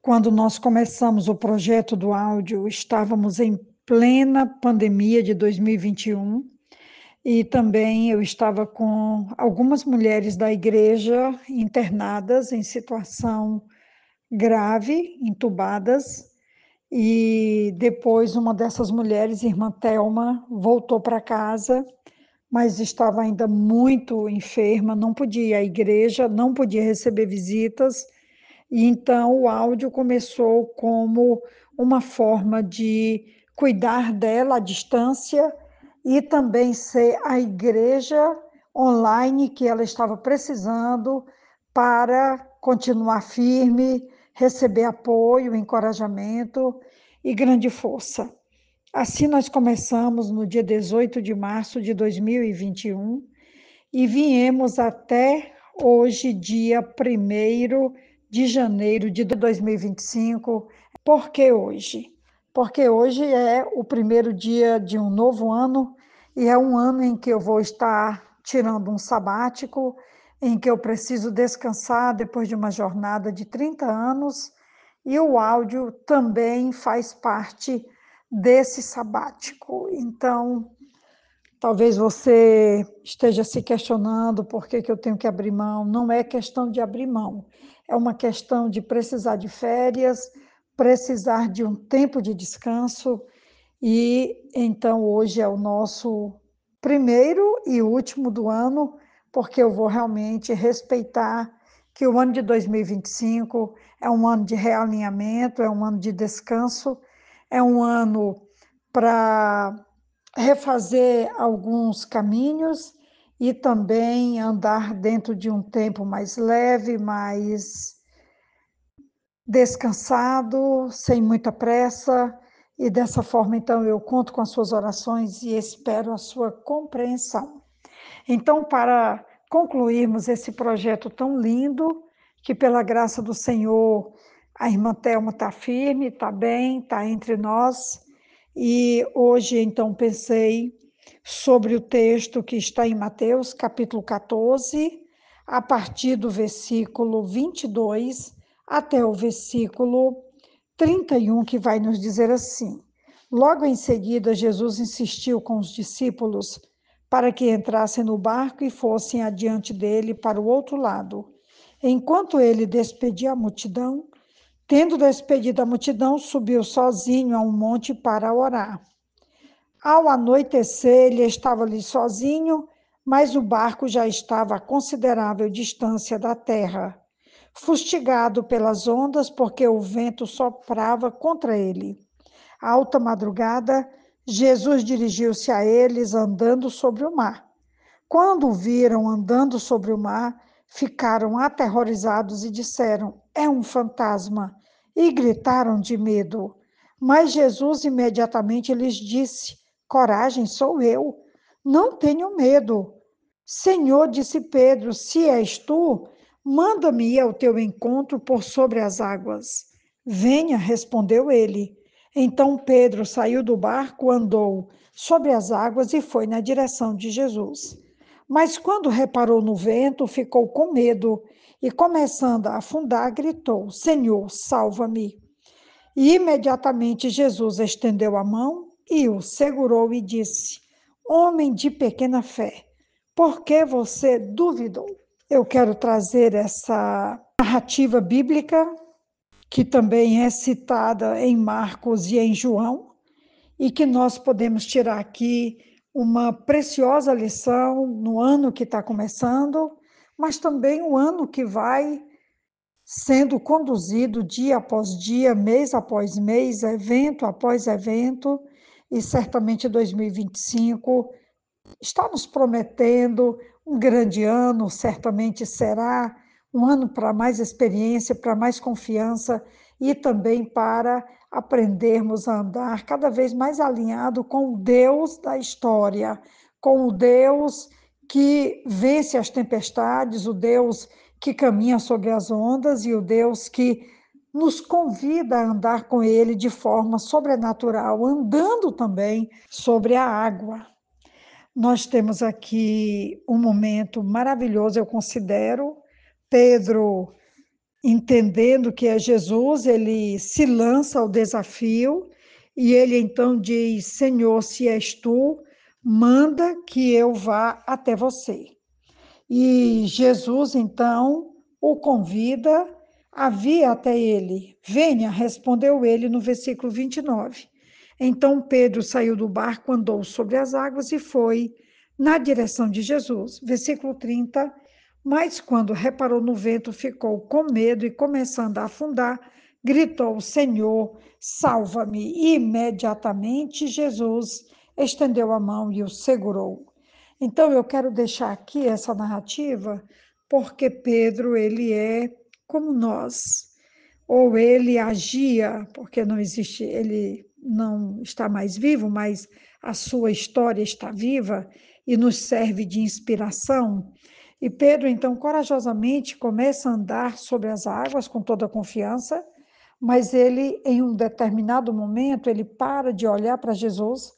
Quando nós começamos o projeto do áudio, estávamos em plena pandemia de 2021 e também eu estava com algumas mulheres da igreja internadas em situação grave, entubadas, e depois uma dessas mulheres, irmã Thelma, voltou para casa, mas estava ainda muito enferma, não podia ir à igreja, não podia receber visitas. E então o áudio começou como uma forma de cuidar dela à distância e também ser a igreja online que ela estava precisando para continuar firme, receber apoio, encorajamento e grande força. Assim nós começamos no dia 18 de março de 2021 e viemos até hoje, dia 1º de janeiro de 2025. Por que hoje? Porque hoje é o primeiro dia de um novo ano e é um ano em que eu vou estar tirando um sabático, em que eu preciso descansar depois de uma jornada de 30 anos, e o áudio também faz parte desse sabático. Então, talvez você esteja se questionando por que que eu tenho que abrir mão. Não é questão de abrir mão, é uma questão de precisar de férias, precisar de um tempo de descanso, e então hoje é o nosso primeiro e último do ano, porque eu vou realmente respeitar que o ano de 2025 é um ano de realinhamento, é um ano de descanso, é um ano para refazer alguns caminhos e também andar dentro de um tempo mais leve, mais descansado, sem muita pressa. E dessa forma, então, eu conto com as suas orações e espero a sua compreensão. Então, para concluirmos esse projeto tão lindo, que pela graça do Senhor, a irmã Thelma está firme, está bem, está entre nós. E hoje, então, pensei sobre o texto que está em Mateus, capítulo 14, a partir do versículo 22 até o versículo 31, que vai nos dizer assim: Logo em seguida, Jesus insistiu com os discípulos para que entrassem no barco e fossem adiante dele para o outro lado. Enquanto ele despedia a multidão, tendo despedido a multidão, subiu sozinho a um monte para orar. Ao anoitecer, ele estava ali sozinho, mas o barco já estava a considerável distância da terra, fustigado pelas ondas, porque o vento soprava contra ele. À alta madrugada, Jesus dirigiu-se a eles andando sobre o mar. Quando o viram andando sobre o mar, ficaram aterrorizados e disseram: É um fantasma! E gritaram de medo. Mas Jesus imediatamente lhes disse: Coragem, sou eu. Não tenham medo. Senhor, disse Pedro, se és tu, manda-me ir ao teu encontro por sobre as águas. Venha, respondeu ele. Então Pedro saiu do barco, andou sobre as águas e foi na direção de Jesus. Mas quando reparou no vento, ficou com medo e, começando a afundar, gritou: Senhor, salva-me. E imediatamente Jesus estendeu a mão e o segurou e disse: Homem de pequena fé, por que você duvidou? Eu quero trazer essa narrativa bíblica, que também é citada em Marcos e em João, e que nós podemos tirar aqui uma preciosa lição no ano que está começando, mas também o ano que vai sendo conduzido dia após dia, mês após mês, evento após evento, e certamente 2025 está nos prometendo um grande ano, certamente será um ano para mais experiência, para mais confiança e também para aprendermos a andar cada vez mais alinhado com o Deus da história, com o Deus que vence as tempestades, o Deus que caminha sobre as ondas e o Deus que nos convida a andar com Ele de forma sobrenatural, andando também sobre a água. Nós temos aqui um momento maravilhoso, eu considero. Pedro entendendo que é Jesus, ele se lança ao desafio e ele então diz: Senhor, se és tu, manda que eu vá até você. E Jesus então o convida a vir até ele. Venha, respondeu ele no versículo 29. Então Pedro saiu do barco, andou sobre as águas e foi na direção de Jesus. Versículo 30. Mas quando reparou no vento, ficou com medo e, começando a afundar, gritou: Senhor, salva-me! E imediatamente Jesus estendeu a mão e o segurou. Então, eu quero deixar aqui essa narrativa, porque Pedro, ele é como nós, ou ele agia, porque não existe, ele não está mais vivo, mas a sua história está viva e nos serve de inspiração. E Pedro, então, corajosamente começa a andar sobre as águas com toda a confiança, mas ele, em um determinado momento, ele para de olhar para Jesus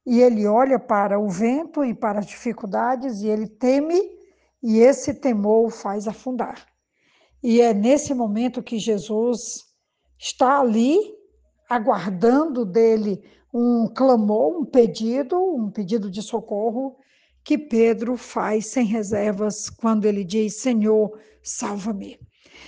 e ele olha para o vento e para as dificuldades e ele teme, e esse temor o faz afundar. E é nesse momento que Jesus está ali, aguardando dele um clamor, um pedido de socorro, que Pedro faz sem reservas quando ele diz: Senhor, salva-me.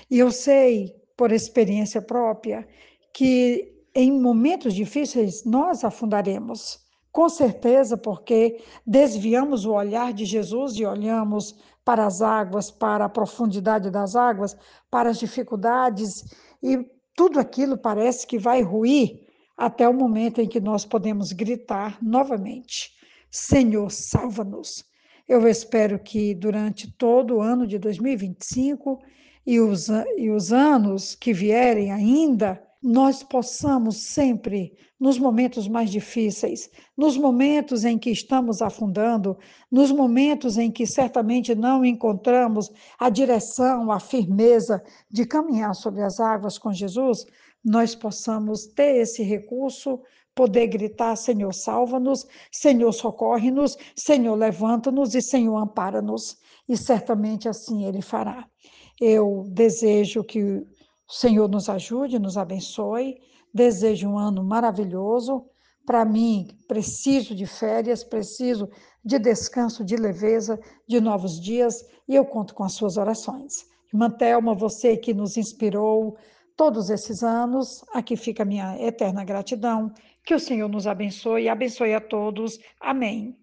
E eu sei, por experiência própria, que em momentos difíceis nós afundaremos. Com certeza, porque desviamos o olhar de Jesus e olhamos para as águas, para a profundidade das águas, para as dificuldades, e tudo aquilo parece que vai ruir até o momento em que nós podemos gritar novamente: Senhor, salva-nos. Eu espero que durante todo o ano de 2025 e os anos que vierem ainda, nós possamos sempre, nos momentos mais difíceis, nos momentos em que estamos afundando, nos momentos em que certamente não encontramos a direção, a firmeza de caminhar sobre as águas com Jesus, nós possamos ter esse recurso, poder gritar: Senhor, salva-nos, Senhor, socorre-nos, Senhor, levanta-nos e Senhor, ampara-nos. E certamente assim Ele fará. Eu desejo que o Senhor nos ajude, nos abençoe. Desejo um ano maravilhoso. Para mim, preciso de férias, preciso de descanso, de leveza, de novos dias, e eu conto com as suas orações. Irmã Thelma, você que nos inspirou todos esses anos, aqui fica a minha eterna gratidão. Que o Senhor nos abençoe e abençoe a todos. Amém.